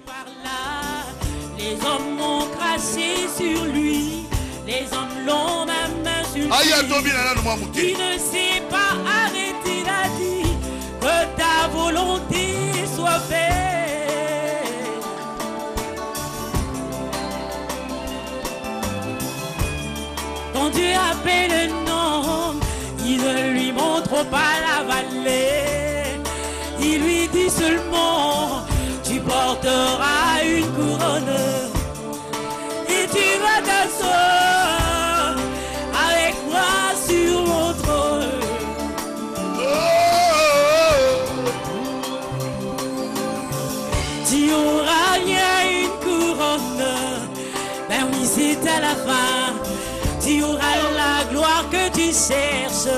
Par là, les hommes ont craché sur lui, les hommes l'ont même insulté. Il ne s'est pas arrêté, il a dit que ta volonté soit faite. Quand Dieu appelle un homme, il ne lui montre pas la vallée. Il lui dit seulement: tu porteras une couronne et tu vas t'asseoir avec moi sur mon trône. Tu auras bien une couronne, ben oui, c'est à la fin. Tu auras la gloire que tu cherches,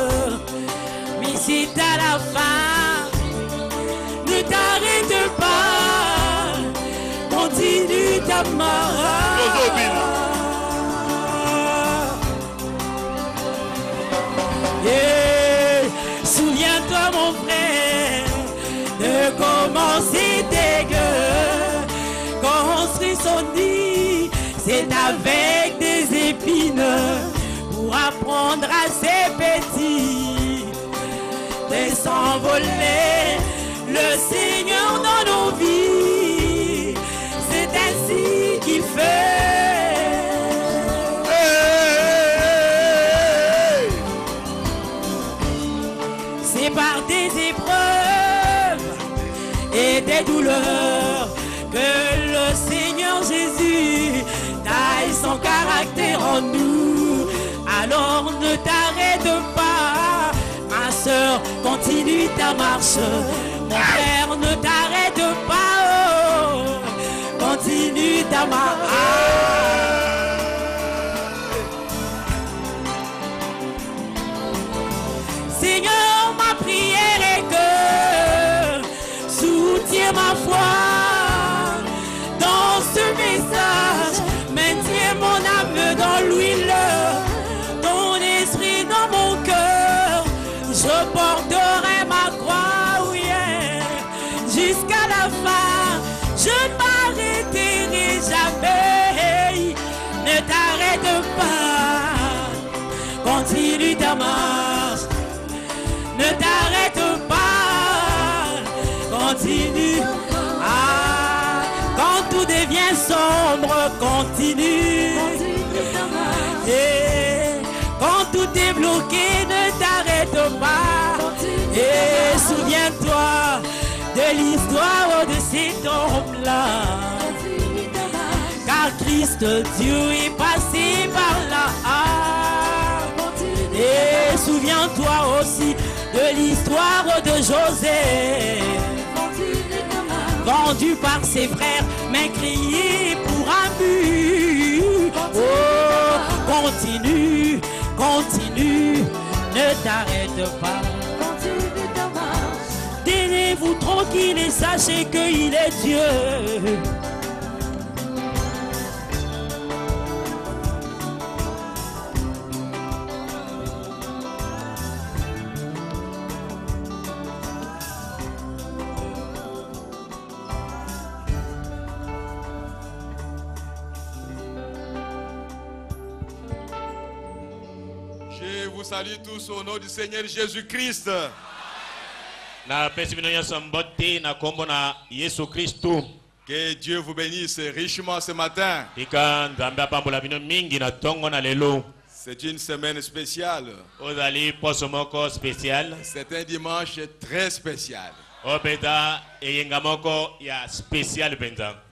mais c'est à la fin. Ne t'arrête pas, continue ta marche. Yeah. Souviens-toi mon frère de comment c'était que construire son nid, c'est avec des épines pour apprendre à ses petits de s'envoler. Le Seigneur dans nos vies, c'est ainsi qu'il fait. C'est par des épreuves et des douleurs que le Seigneur Jésus taille son caractère en nous. Alors ne t'arrête pas, ma soeur, continue ta marche. Mon frère, ne t'arrête pas, oh, continue ta marche. Seigneur, ma prière est que soutiens ma foi dans ce message, maintiens mon âme dans l'huile, ton esprit dans mon cœur, je porterai ma croix. Jusqu'à la fin, je ne m'arrêterai jamais. Ne t'arrête pas, continue ta marche. Ne t'arrête pas, continue. Ah, quand tout devient sombre, continue. Et quand tout est bloqué, ne t'arrête pas. Et souviens-toi de l'histoire de cet homme-là, car Christ Dieu est passé par là. Et souviens-toi aussi de l'histoire de José, vendu par ses frères, mais crié pour un but. Oh, continue, continue, ne t'arrête pas. Tenez-vous tranquille et sachez qu'il est Dieu. Je vous salue tous au nom du Seigneur Jésus-Christ. Que Dieu vous bénisse richement ce matin. C'est une semaine spéciale. C'est un dimanche très spécial.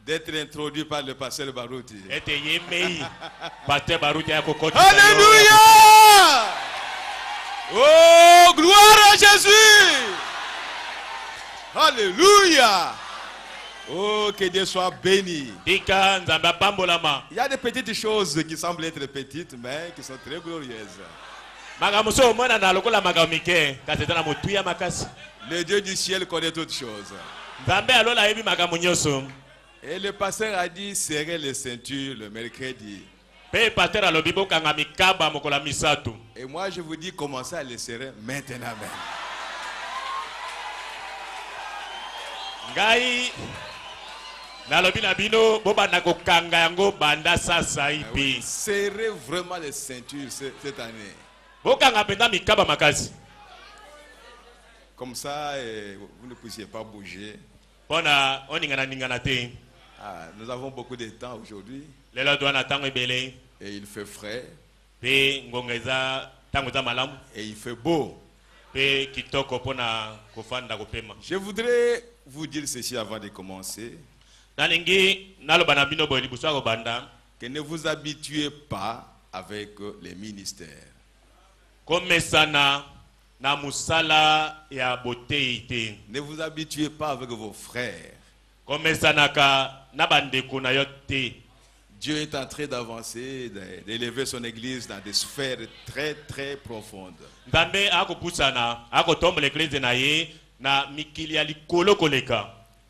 D'être introduit par le pasteur Barouti. Alléluia! Oh, gloire à Jésus! Alléluia! Oh, que Dieu soit béni. Il y a des petites choses qui semblent être petites, mais qui sont très glorieuses. Le Dieu du ciel connaît toutes choses. Et le pasteur a dit serrer les ceintures le mercredi. Et moi je vous dis commencez à les serrer maintenant même. Oui, serrez vraiment les ceintures cette année. Comme ça, vous ne puissiez pas bouger. Nous avons beaucoup de temps aujourd'hui. Et il fait frais. Et il fait beau. Je voudrais vous dire ceci avant de commencer. Que ne vous habituez pas avec les ministères. Ne vous habituez pas avec vos frères. Dieu est en train d'avancer, d'élever son église dans des sphères très très profondes.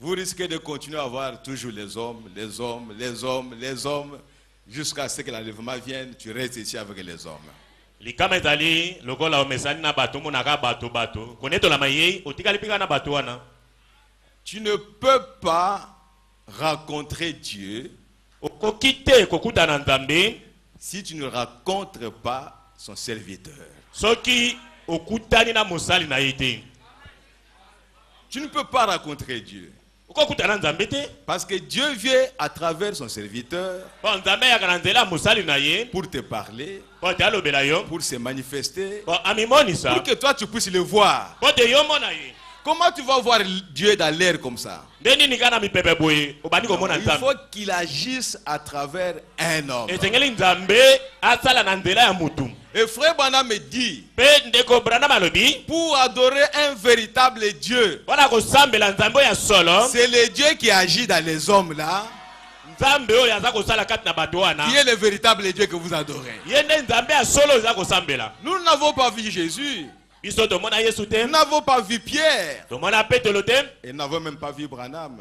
Vous risquez de continuer à voir toujours les hommes, jusqu'à ce que l'enlèvement vienne, tu restes ici avec les hommes. Tu ne peux pas rencontrer Dieu si tu ne rencontres pas son serviteur. Tu ne peux pas rencontrer Dieu. Parce que Dieu vient à travers son serviteur pour te parler, pour se manifester, pour que toi tu puisses le voir. Comment tu vas voir Dieu dans l'air comme ça? Il faut qu'il agisse à travers un homme. Et frère Branham me dit, pour adorer un véritable Dieu, c'est le Dieu qui agit dans les hommes là, qui est le véritable Dieu que vous adorez. Nous n'avons pas vu Jésus. Nous n'avons pas vu Pierre. Et nous n'avons même pas vu Branham.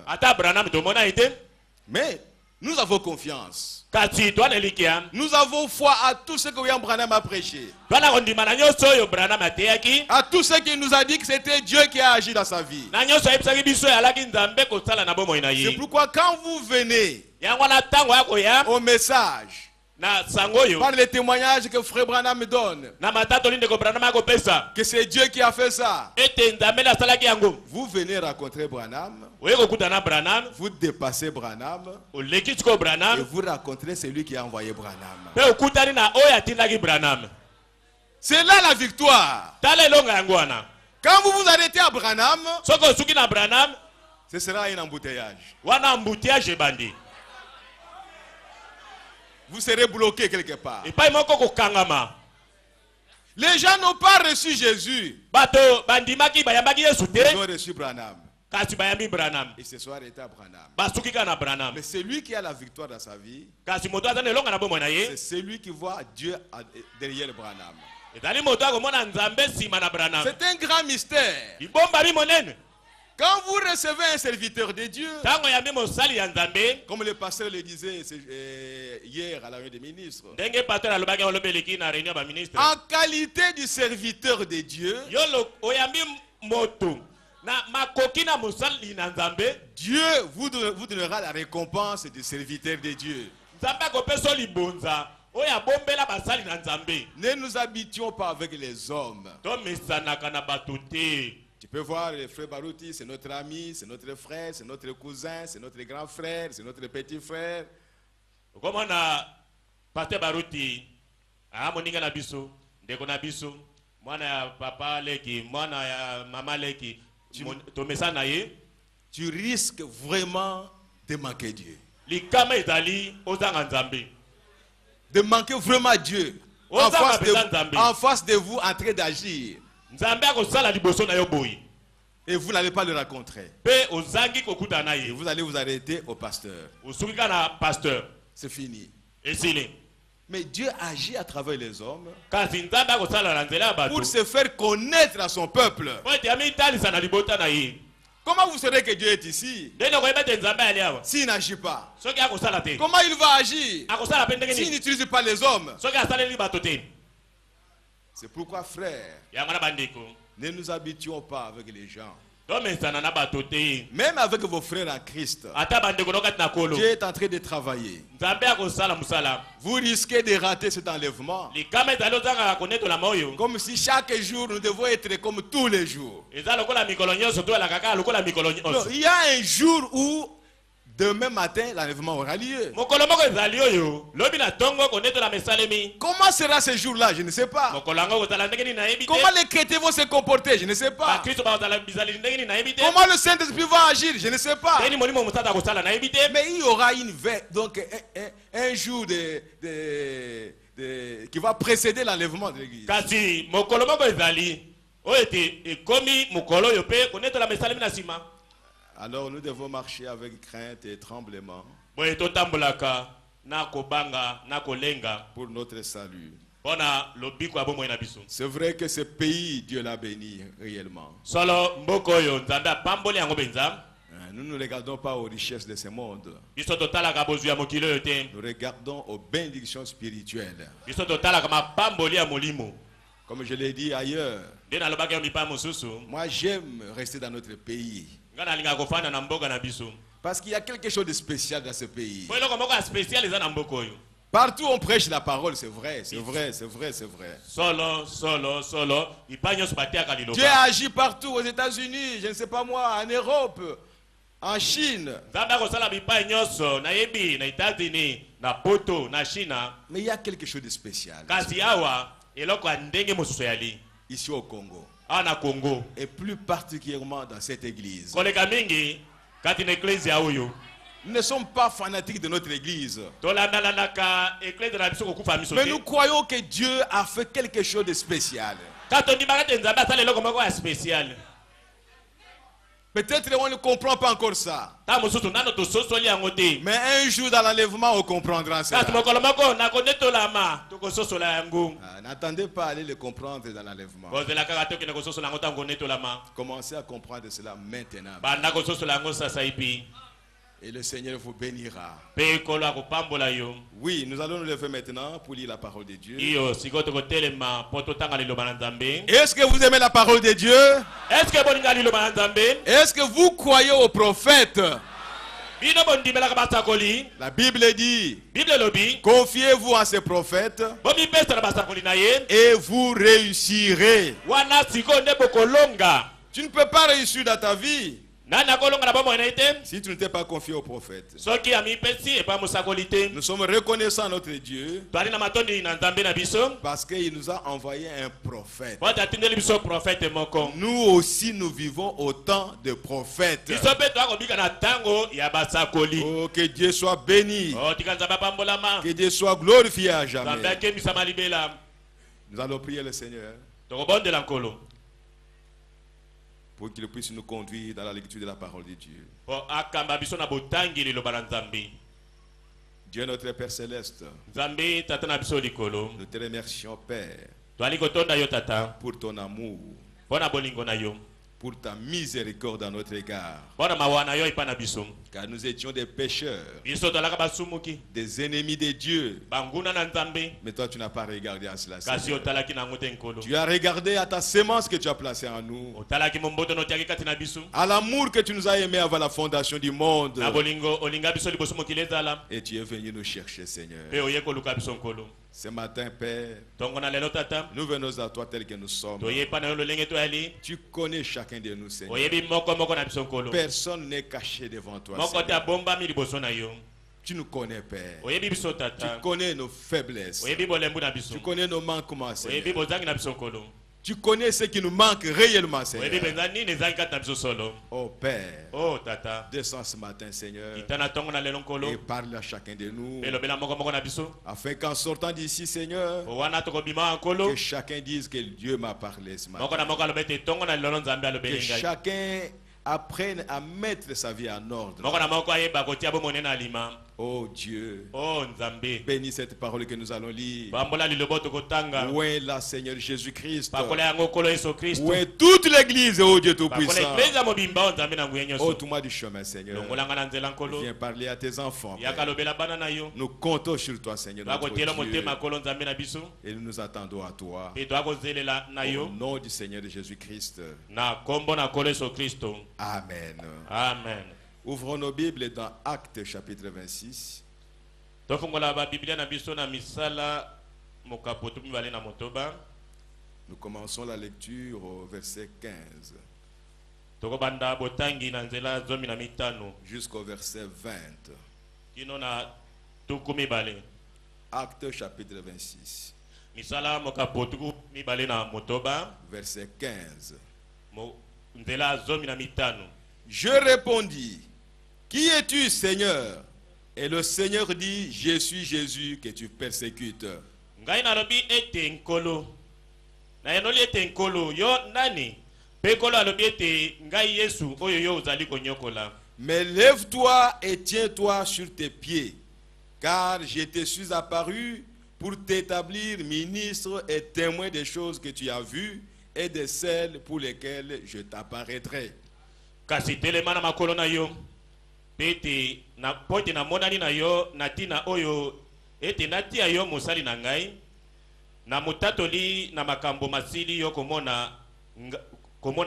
Mais nous avons confiance. Nous avons foi à tout ce que William Branham a prêché. À tout ce qu'il nous a dit que c'était Dieu qui a agi dans sa vie. C'est pourquoi quand vous venez au message, par les témoignages que frère Branham me donne, que c'est Dieu qui a fait ça, vous venez rencontrer Branham, vous dépassez Branham, et vous rencontrez celui qui a envoyé Branham. C'est là la victoire. Quand vous vous arrêtez à Branham, ce sera un embouteillage. Vous serez bloqué quelque part. Les gens n'ont pas reçu Jésus. Ils ont reçu Branham. Et ce soir est à Branham. Mais c'est lui qui a la victoire dans sa vie. C'est celui qui voit Dieu derrière Branham. C'est un grand mystère. Quand vous recevez un serviteur de Dieu, comme le pasteur le disait hier à la réunion des ministres, en qualité du serviteur de Dieu, Dieu vous donnera la récompense du serviteur de Dieu. Ne nous habituons pas avec les hommes. Tu peux voir le frère Baruti, c'est notre ami, c'est notre frère, c'est notre cousin, c'est notre grand frère, c'est notre petit frère. Comme on a Pasteur Baruti, moninga na biso, ndeko na biso, mwana ya papa leki, mwana ya mama leki, tomesa na ye, tu risques vraiment de manquer Dieu. Likama ezali ozanga nzambe. De manquer vraiment Dieu. En face de vous en train d'agir. Et vous n'allez pas le rencontrer. Et vous allez vous arrêter au pasteur. C'est fini. Mais Dieu agit à travers les hommes pour se faire connaître à son peuple. Comment vous saurez que Dieu est ici s'il n'agit pas? Comment il va agir s'il n'utilise pas les hommes? C'est pourquoi, frère, ne nous habituons pas avec les gens. Même avec vos frères en Christ, Dieu est en train de travailler. Vous risquez de rater cet enlèvement. Comme si chaque jour nous devons être comme tous les jours. Non, il y a un jour où demain matin l'enlèvement aura lieu. Comment sera ce jour-là? Je ne sais pas. Comment les chrétiens vont se comporter? Je ne sais pas. Comment le Saint-Esprit va agir? Je ne sais pas. Mais il y aura donc un jour qui va précéder l'enlèvement de l'église. Alors nous devons marcher avec crainte et tremblement pour notre salut. C'est vrai que ce pays, Dieu l'a béni réellement. Nous ne regardons pas aux richesses de ce monde. Nous regardons aux bénédictions spirituelles. Comme je l'ai dit ailleurs, moi j'aime rester dans notre pays. Parce qu'il y a quelque chose de spécial dans ce pays. Partout on prêche la parole, c'est vrai, c'est vrai, c'est vrai, c'est vrai. Dieu agit partout, aux États-Unis, je ne sais pas moi, en Europe, en Chine. Mais il y a quelque chose de spécial ici au Congo. Et plus particulièrement dans cette église. Nous ne sommes pas fanatiques de notre église. Mais nous croyons que Dieu a fait quelque chose de spécial. Peut-être on ne comprend pas encore ça. Mais un jour dans l'enlèvement, on comprendra ça. N'attendez pas à aller le comprendre dans l'enlèvement. Commencez à comprendre cela maintenant. Et le Seigneur vous bénira. Oui, nous allons nous lever maintenant pour lire la parole de Dieu. Est-ce que vous aimez la parole de Dieu? Est-ce que vous croyez aux prophètes? La Bible dit, confiez-vous à ces prophètes et vous réussirez. Tu ne peux pas réussir dans ta vie si tu ne t'es pas confié aux prophètes. Nous sommes reconnaissants à notre Dieu parce qu'il nous a envoyé un prophète. Nous aussi nous vivons au temps de prophètes. Oh, que Dieu soit béni. Que Dieu soit glorifié à jamais. Nous allons prier le Seigneur pour qu'il puisse nous conduire dans la lecture de la parole de Dieu. Dieu notre Père Céleste, nous te remercions Père pour ton amour, pour ta miséricorde à notre égard. Car nous étions des pécheurs, des ennemis de Dieu. Mais toi tu n'as pas regardé à cela. Tu as regardé à ta sémence que tu as placée en nous, à l'amour que tu nous as aimé avant la fondation du monde. Et tu es venu nous chercher, Seigneur. Ce matin, Père, nous venons à toi tel que nous sommes. Tu connais chacun de nous, Seigneur. Personne n'est caché devant toi, Seigneur. Tu nous connais, Père. Tu connais nos faiblesses. Tu connais nos manquements, Seigneur. Tu connais ce qui nous manque réellement, Seigneur. Oh Père, descends ce matin, Seigneur, et parle à chacun de nous, afin qu'en sortant d'ici, Seigneur, que chacun dise que Dieu m'a parlé ce matin. Que chacun apprenne à mettre sa vie en ordre. Oh Dieu, oh Nzambe, bénis cette parole que nous allons lire. bambola lilobo tokotanga, Où est la Seigneur Jésus-Christ? bakola yango kolo Yesu Kristo, Où est toute l'église, oh Dieu bakola Tout-Puissant? eklezia mobimba Nzambe na nguyenyo so. Ôte-moi du chemin, Seigneur. Longolanga na nzela nkolo, Viens parler à tes enfants, Père. yakalobela bana na yo, Nous comptons sur toi, Seigneur, notre bakotela Dieu, motema kolo Nzambe na biso, et nous nous attendons à toi. pe twakozelela na Au yo, nom du Seigneur de Jésus-Christ. na kombo na kolo Yesu Kristo. Amen. Amen. Ouvrons nos Bibles dans Actes chapitre 26. Tofungola ba Biblia na biso na misala mokapoto mibale na motoba. Nous commençons la lecture au verset 15 Tokobanda botangi na nzela zomi na mitano jusqu'au verset 20. kino na tuku mibale. Actes chapitre 26, Misala mokapoto mibale na motoba, verset 15. nzela zomi na mitano. Je répondis, qui es-tu, Seigneur? Et le Seigneur dit, je suis Jésus que tu persécutes. Ngai na lobi ete nkolo. Na yenoli ete nkolo yo nani? Pe kolo alobi ete ngai Yesu oyo yo uzali konyokola. Mais lève-toi et tiens-toi sur tes pieds, car je te suis apparu pour t'établir ministre et témoin des choses que tu as vues et de celles pour lesquelles je t'apparaîtrai. Kasi telema na makolo na yo. Pete na pote na monani na yo natina oyo ete natia yo mosali na ngai na mutatoli na makambo masili yo komona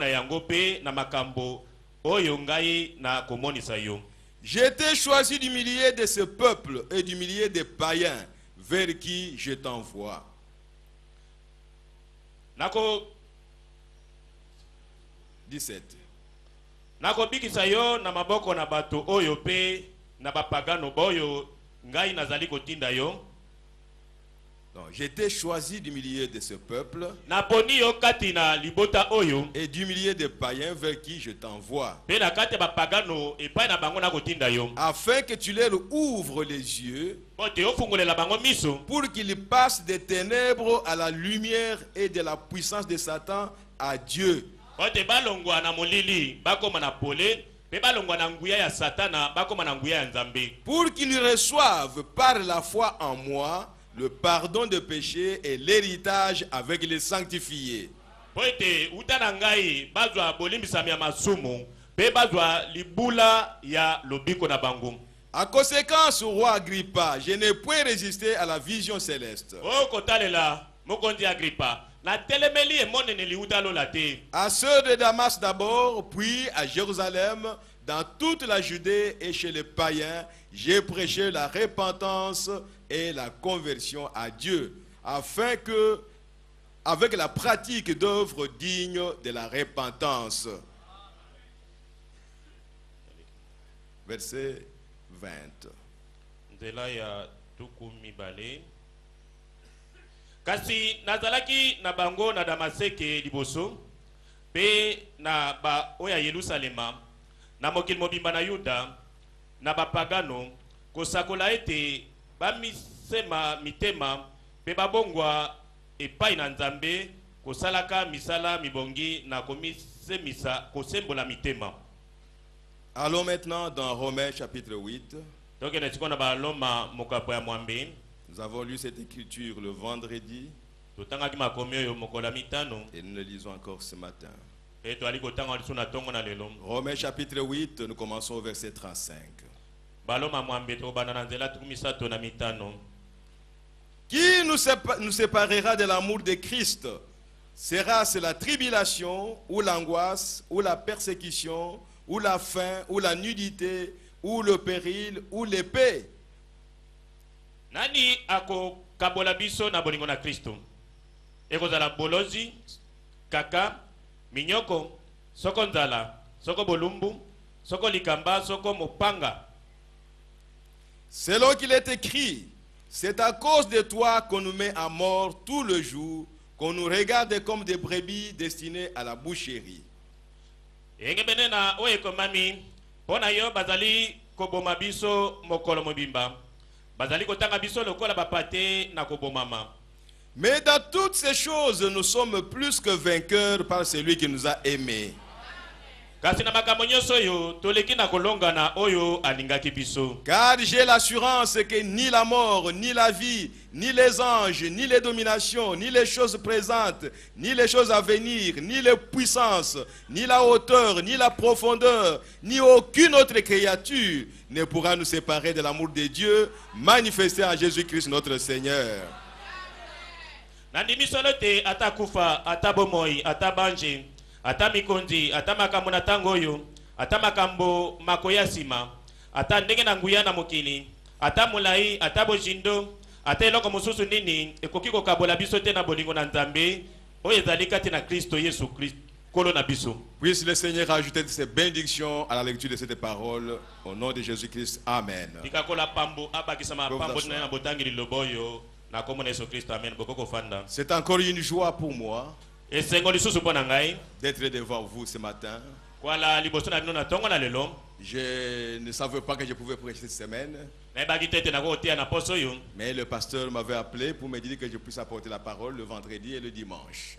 yango pe na makambo oyo ngai na komonisa yo. J'ai été choisi du milieu de ce peuple et du milieu des païens vers qui je t'envoie. Nako 17. Nako bikisa yo na maboko na bato oyo pe na bapagano boyo ngai nazali kotinda yo. Donc, j'ai été choisi du milieu de ce peuple Na poni yo kati na libota oyo et du milieu des païens vers qui je t'envoie, pe na kati bapagano epai na bango na kotinda yo. afin que tu leur ouvres les yeux Bote yo fungolela bango miso pour qu'ils passent des ténèbres à la lumière et de la puissance de Satan à Dieu, Ote balongwa na molili bakoma na pole pe balongwa na nguya ya satana bakoma na nguya ya Nzambe. pour qu'ils reçoivent par la foi en moi le pardon de péché et l'héritage avec les sanctifiés. Poete uta na ngai bazwa bolimbisami ya masumu pe bazwa libula ya lobiko na bango. À conséquence, roi Agrippa, je n'ai point résisté à la vision céleste. O kotalela mokonzi Agrippa na telemeli emonene liuta lola te. À ceux de Damas d'abord, puis à Jérusalem, dans toute la Judée et chez les païens, j'ai prêché la repentance et la conversion à Dieu, afin que, avec la pratique d'œuvres dignes de la repentance. Verset 20. Nzela ya tuku mibale. Kasi nazalaki na bango na Damaseke liboso pe na ba oya Yerusalema na mokili mobimba na Yuda na bapagano kosakola ete bamisema mitema pe babongwa epai na Nzambe kosalaka misala mibongi na komisemisa kosembola mitema. Allons maintenant dans Romains chapitre 8. Donc na ba loma mokapo ya mwambe. Nous avons lu cette écriture le vendredi et nous le lisons encore ce matin. Romains chapitre 8, nous commençons au verset 35. Qui nous séparera de l'amour de Christ? Sera-ce la tribulation, ou l'angoisse, ou la persécution, ou la faim, ou la nudité, ou le péril, ou l'épée? Nani ako kabola biso na bolingo na Kristo? Ekozala bolozi, kaka, minyoko, soko nzala, soko bolumbu, soko likamba, soko mopanga. Selon qu'il est écrit, c'est à cause de toi qu'on nous met à mort tout le jour, qu'on nous regarde comme des brebis destinées à la boucherie. Engebene na oye komami, pona yo bazali koboma biso mokolo mobimba. Mais dans toutes ces choses, nous sommes plus que vainqueurs par celui qui nous a aimés. Car j'ai l'assurance que ni la mort, ni la vie, ni les anges, ni les dominations, ni les choses présentes, ni les choses à venir, ni les puissances, ni la hauteur, ni la profondeur, ni aucune autre créature ne pourra nous séparer de l'amour de Dieu manifesté en Jésus-Christ notre Seigneur. Ata mikondi, ata makambo na tango oyo, ata makambo makoya sima, ata ndenge na nguya na mokili, ata mulai, ata bojindo, ata eloko mosusu nini, ekoki kokabola biso te na bolingo na Nzambe, oyo ezali kati na Kristo Yesu Kristo, kolo na biso. Puisse le Seigneur ajouter ses bénédictions à la lecture de cette parole, au nom de Jésus-Christ. Amen. C'est encore une joie pour moi d'être devant vous ce matin. Je ne savais pas que je pouvais prêcher cette semaine, mais le pasteur m'avait appelé pour me dire que je puisse apporter la parole le vendredi et le dimanche.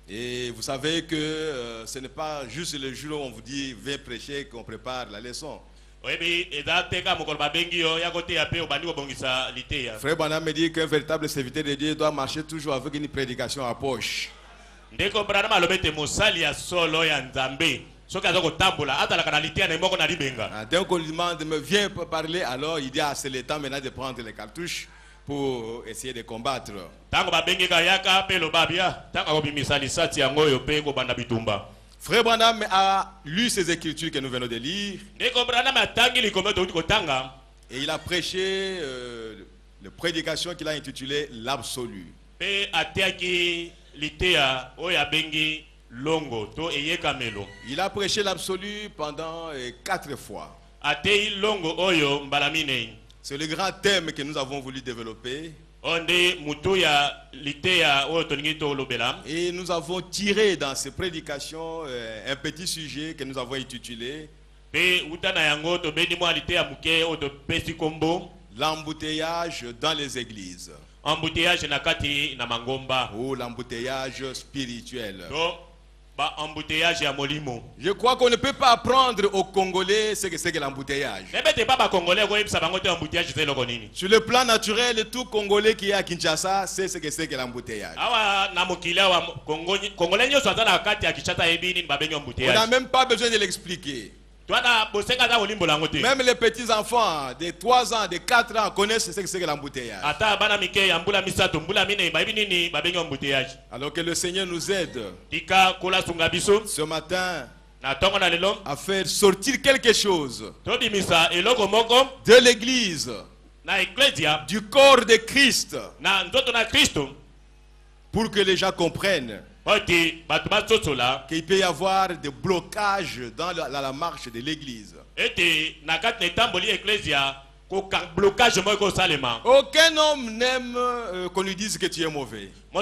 Et vous savez que ce n'est pas juste le jour où on vous dit viens prêcher qu'on prépare la leçon. Frère Branham me dit qu'un véritable serviteur de Dieu doit marcher toujours avec une prédication à poche. Dès qu'on lui demande me viens parler, alors il dit ah, c'est le temps maintenant de prendre les cartouches pour essayer de combattre. Frère Branham a lu ces écritures que nous venons de lire. Et il a prêché la prédication qu'il a intitulée l'absolu. Il a prêché l'absolu pendant 4 fois. C'est le grand thème que nous avons voulu développer. Et nous avons tiré dans ces prédications un petit sujet que nous avons intitulé l'embouteillage dans les églises. Ou l'embouteillage spirituel. Je crois qu'on ne peut pas apprendre aux Congolais ce que c'est que l'embouteillage. Sur le plan naturel, tout Congolais qui est à Kinshasa sait ce que c'est que l'embouteillage. On n'a même pas besoin de l'expliquer. Même les petits enfants de 3 ans, de 4 ans connaissent ce que c'est que l'embouteillage. Alors que le Seigneur nous aide ce matin à faire sortir quelque chose de l'église, du corps de Christ, pour que les gens comprennent qu'il peut y avoir des blocages dans la marche de l'église. Aucun homme n'aime qu'on lui dise que tu es mauvais ou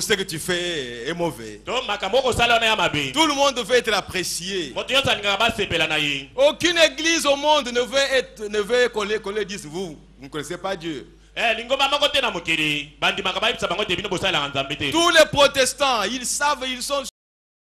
ce que tu fais est mauvais. Tout le monde veut être apprécié. Aucune église au monde ne veut qu'on lui dise vous ne connaissez pas Dieu. Tous les protestants, ils savent, ils sont